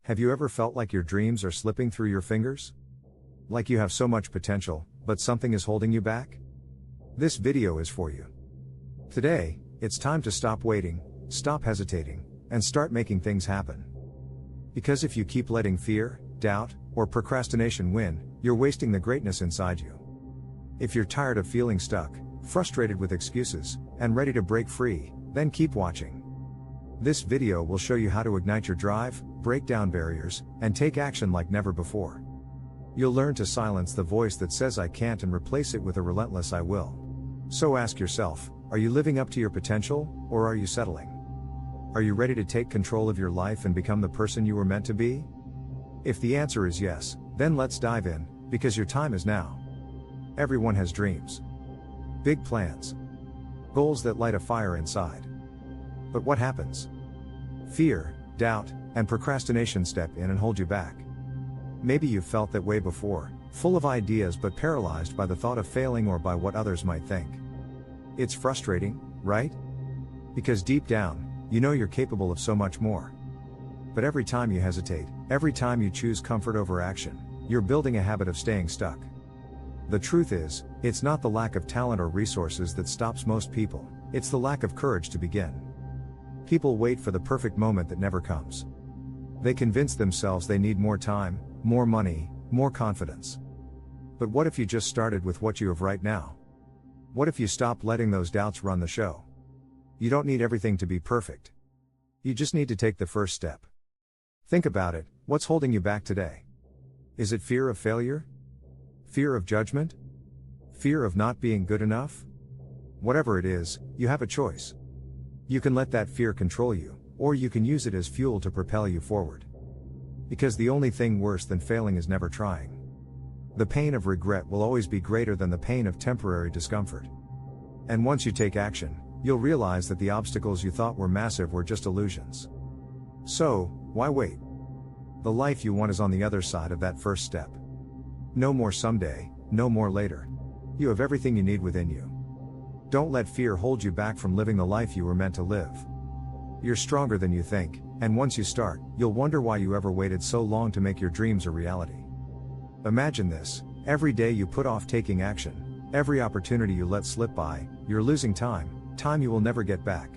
Have you ever felt like your dreams are slipping through your fingers? Like you have so much potential, but something is holding you back? This video is for you. Today, it's time to stop waiting, stop hesitating, and start making things happen. Because if you keep letting fear, doubt, or procrastination win, you're wasting the greatness inside you. If you're tired of feeling stuck, frustrated with excuses, and ready to break free, then keep watching. This video will show you how to ignite your drive, break down barriers, and take action like never before. You'll learn to silence the voice that says I can't and replace it with a relentless I will. So ask yourself, are you living up to your potential, or are you settling? Are you ready to take control of your life and become the person you were meant to be? If the answer is yes, then let's dive in, because your time is now. Everyone has dreams. Big plans. Goals that light a fire inside. But what happens? Fear, doubt, and procrastination step in and hold you back. Maybe you've felt that way before, full of ideas but paralyzed by the thought of failing or by what others might think. It's frustrating, right? Because deep down, you know you're capable of so much more. But every time you hesitate, every time you choose comfort over action, you're building a habit of staying stuck. The truth is, it's not the lack of talent or resources that stops most people, it's the lack of courage to begin. People wait for the perfect moment that never comes. They convince themselves they need more time, more money, more confidence. But what if you just started with what you have right now? What if you stopped letting those doubts run the show? You don't need everything to be perfect. You just need to take the first step. Think about it, what's holding you back today? Is it fear of failure? Fear of judgment? Fear of not being good enough? Whatever it is, you have a choice. You can let that fear control you, or you can use it as fuel to propel you forward. Because the only thing worse than failing is never trying. The pain of regret will always be greater than the pain of temporary discomfort. And once you take action, you'll realize that the obstacles you thought were massive were just illusions. So, why wait? The life you want is on the other side of that first step. No more someday, no more later. You have everything you need within you. Don't let fear hold you back from living the life you were meant to live. You're stronger than you think, and once you start, you'll wonder why you ever waited so long to make your dreams a reality. Imagine this, every day you put off taking action, every opportunity you let slip by, you're losing time you will never get back.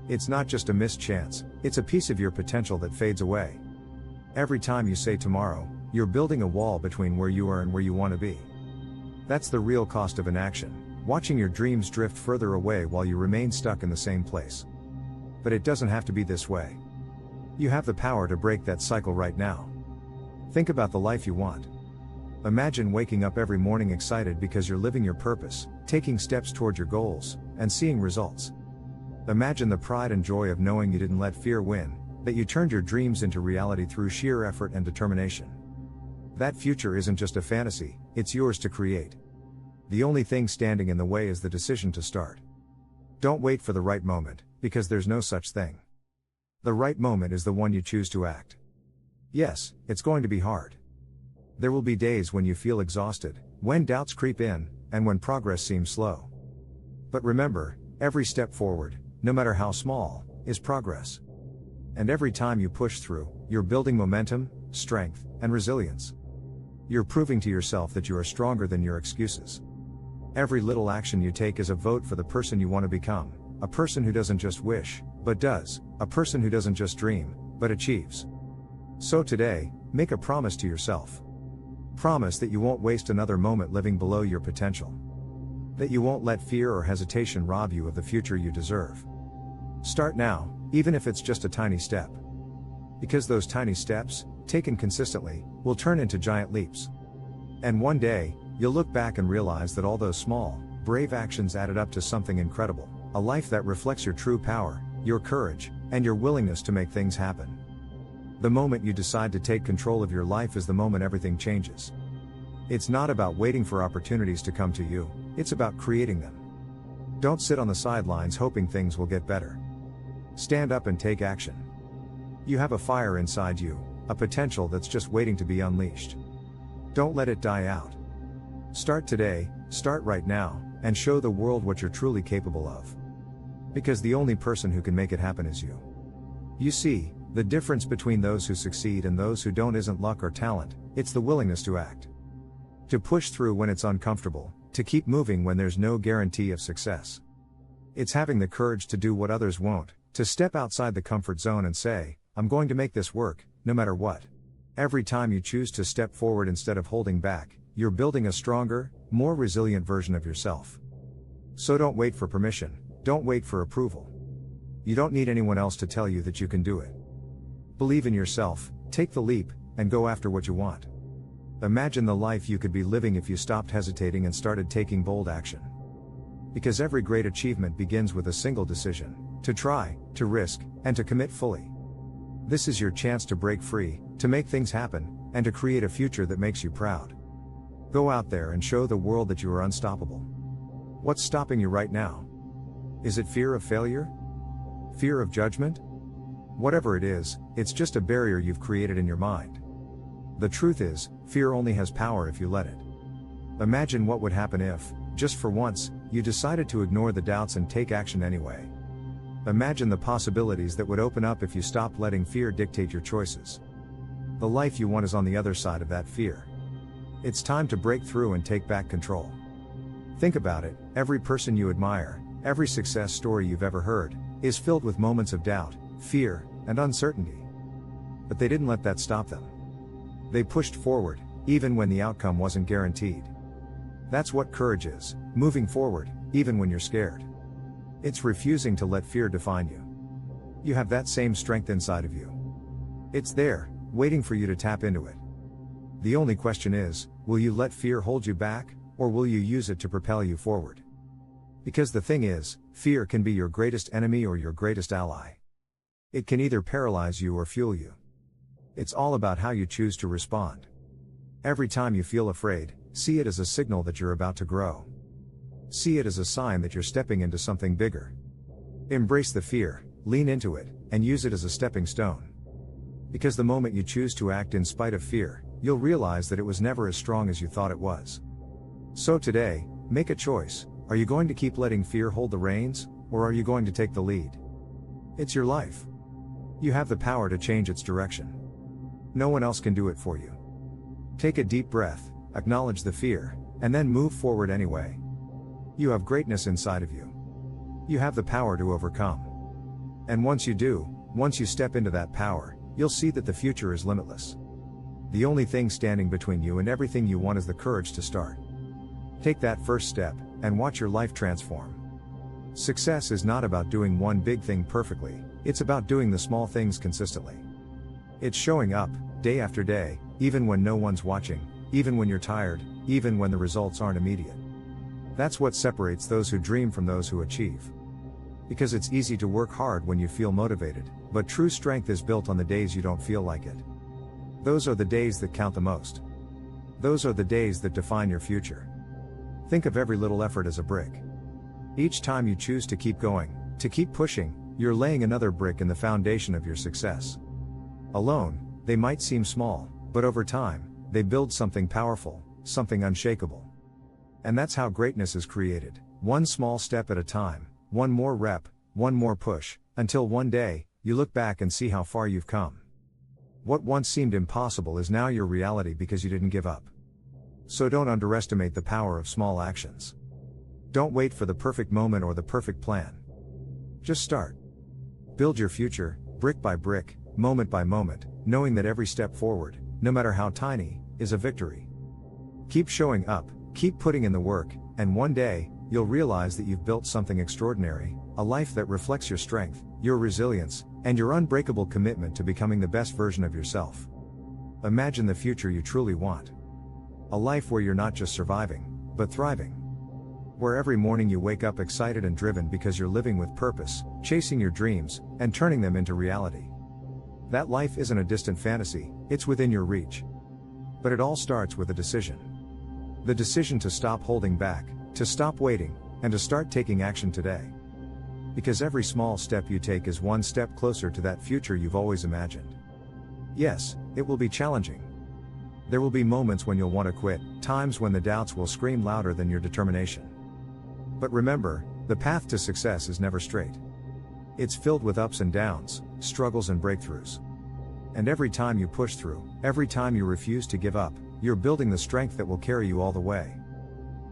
It's not just a missed chance, it's a piece of your potential that fades away. Every time you say tomorrow, you're building a wall between where you are and where you want to be. That's the real cost of inaction, watching your dreams drift further away while you remain stuck in the same place. But it doesn't have to be this way. You have the power to break that cycle right now. Think about the life you want. Imagine waking up every morning excited because you're living your purpose, taking steps toward your goals, and seeing results. Imagine the pride and joy of knowing you didn't let fear win, that you turned your dreams into reality through sheer effort and determination. That future isn't just a fantasy, it's yours to create. The only thing standing in the way is the decision to start. Don't wait for the right moment, because there's no such thing. The right moment is the one you choose to act. Yes, it's going to be hard. There will be days when you feel exhausted, when doubts creep in, and when progress seems slow. But remember, every step forward, no matter how small, is progress. And every time you push through, you're building momentum, strength, and resilience. You're proving to yourself that you are stronger than your excuses. Every little action you take is a vote for the person you want to become, a person who doesn't just wish, but does, a person who doesn't just dream, but achieves. So today, make a promise to yourself. Promise that you won't waste another moment living below your potential. That you won't let fear or hesitation rob you of the future you deserve. Start now, even if it's just a tiny step. Because those tiny steps, taken consistently, will turn into giant leaps. And one day, you'll look back and realize that all those small, brave actions added up to something incredible, a life that reflects your true power, your courage, and your willingness to make things happen. The moment you decide to take control of your life is the moment everything changes. It's not about waiting for opportunities to come to you, it's about creating them. Don't sit on the sidelines hoping things will get better. Stand up and take action. You have a fire inside you, a potential that's just waiting to be unleashed. Don't let it die out. Start today, start right now, and show the world what you're truly capable of. Because the only person who can make it happen is you. You see, The difference between those who succeed and those who don't isn't luck or talent, it's the willingness to act. To push through when it's uncomfortable, to keep moving when there's no guarantee of success. It's having the courage to do what others won't, to step outside the comfort zone and say, I'm going to make this work, no matter what. Every time you choose to step forward instead of holding back, you're building a stronger, more resilient version of yourself. So don't wait for permission, don't wait for approval. You don't need anyone else to tell you that you can do it. Believe in yourself, take the leap, and go after what you want. Imagine the life you could be living if you stopped hesitating and started taking bold action. Because every great achievement begins with a single decision: to try, to risk, and to commit fully. This is your chance to break free, to make things happen, and to create a future that makes you proud. Go out there and show the world that you are unstoppable. What's stopping you right now? Is it fear of failure? Fear of judgment? Whatever it is, it's just a barrier you've created in your mind. The truth is, fear only has power if you let it. Imagine what would happen if, just for once, you decided to ignore the doubts and take action anyway. Imagine the possibilities that would open up if you stopped letting fear dictate your choices. The life you want is on the other side of that fear. It's time to break through and take back control. Think about it, every person you admire, every success story you've ever heard, is filled with moments of doubt, fear, and uncertainty. But they didn't let that stop them. They pushed forward, even when the outcome wasn't guaranteed. That's what courage is, moving forward, even when you're scared. It's refusing to let fear define you. You have that same strength inside of you. It's there, waiting for you to tap into it. The only question is, will you let fear hold you back, or will you use it to propel you forward? Because the thing is, fear can be your greatest enemy or your greatest ally. It can either paralyze you or fuel you. It's all about how you choose to respond. Every time you feel afraid, see it as a signal that you're about to grow. See it as a sign that you're stepping into something bigger. Embrace the fear, lean into it, and use it as a stepping stone. Because the moment you choose to act in spite of fear, you'll realize that it was never as strong as you thought it was. So today, make a choice. Are you going to keep letting fear hold the reins, or are you going to take the lead? It's your life. You have the power to change its direction. No one else can do it for you. Take a deep breath, acknowledge the fear, and then move forward anyway. You have greatness inside of you. You have the power to overcome. And once you do, once you step into that power, you'll see that the future is limitless. The only thing standing between you and everything you want is the courage to start. Take that first step, and watch your life transform. Success is not about doing one big thing perfectly, it's about doing the small things consistently. It's showing up, day after day, even when no one's watching, even when you're tired, even when the results aren't immediate. That's what separates those who dream from those who achieve. Because it's easy to work hard when you feel motivated, but true strength is built on the days you don't feel like it. Those are the days that count the most. Those are the days that define your future. Think of every little effort as a brick. Each time you choose to keep going, to keep pushing, you're laying another brick in the foundation of your success. Alone, they might seem small, but over time, they build something powerful, something unshakable. And that's how greatness is created, one small step at a time, one more rep, one more push, until one day, you look back and see how far you've come. What once seemed impossible is now your reality because you didn't give up. So don't underestimate the power of small actions. Don't wait for the perfect moment or the perfect plan. Just start. Build your future, brick by brick, moment by moment, knowing that every step forward, no matter how tiny, is a victory. Keep showing up, keep putting in the work, and one day, you'll realize that you've built something extraordinary, a life that reflects your strength, your resilience, and your unbreakable commitment to becoming the best version of yourself. Imagine the future you truly want. A life where you're not just surviving, but thriving. Where every morning you wake up excited and driven because you're living with purpose, chasing your dreams, and turning them into reality. That life isn't a distant fantasy, it's within your reach. But it all starts with a decision. The decision to stop holding back, to stop waiting, and to start taking action today. Because every small step you take is one step closer to that future you've always imagined. Yes, it will be challenging. There will be moments when you'll want to quit, times when the doubts will scream louder than your determination. But remember, the path to success is never straight. It's filled with ups and downs, struggles and breakthroughs. And every time you push through, every time you refuse to give up, you're building the strength that will carry you all the way.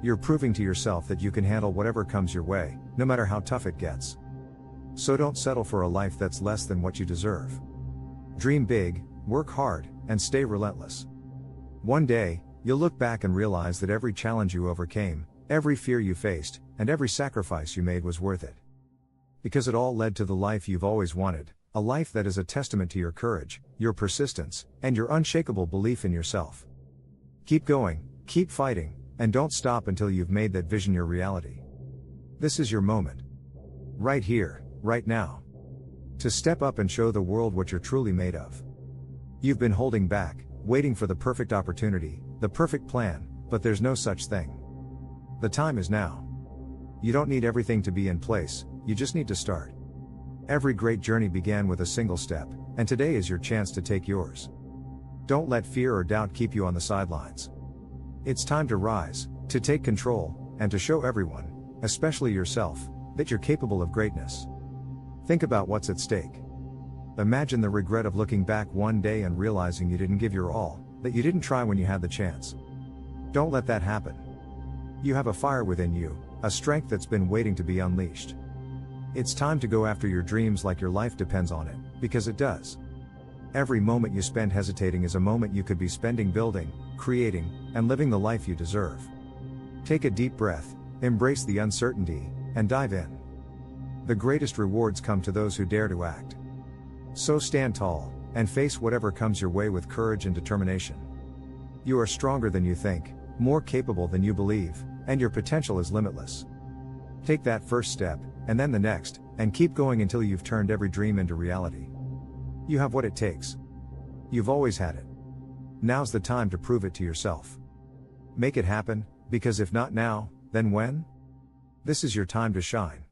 You're proving to yourself that you can handle whatever comes your way, no matter how tough it gets. So don't settle for a life that's less than what you deserve. Dream big, work hard, and stay relentless. One day, you'll look back and realize that every challenge you overcame, every fear you faced, and every sacrifice you made was worth it. Because it all led to the life you've always wanted, a life that is a testament to your courage, your persistence, and your unshakable belief in yourself. Keep going, keep fighting, and don't stop until you've made that vision your reality. This is your moment. Right here, right now. To step up and show the world what you're truly made of. You've been holding back, waiting for the perfect opportunity, the perfect plan, but there's no such thing. The time is now. You don't need everything to be in place, you just need to start. Every great journey began with a single step, and today is your chance to take yours. Don't let fear or doubt keep you on the sidelines. It's time to rise, to take control, and to show everyone, especially yourself, that you're capable of greatness. Think about what's at stake. Imagine the regret of looking back one day and realizing you didn't give your all, that you didn't try when you had the chance. Don't let that happen. You have a fire within you, a strength that's been waiting to be unleashed. It's time to go after your dreams like your life depends on it, because it does. Every moment you spend hesitating is a moment you could be spending building, creating, and living the life you deserve. Take a deep breath, embrace the uncertainty, and dive in. The greatest rewards come to those who dare to act. So stand tall, and face whatever comes your way with courage and determination. You are stronger than you think, more capable than you believe, and your potential is limitless. Take that first step, and then the next, and keep going until you've turned every dream into reality. You have what it takes. You've always had it. Now's the time to prove it to yourself. Make it happen, because if not now, then when? This is your time to shine.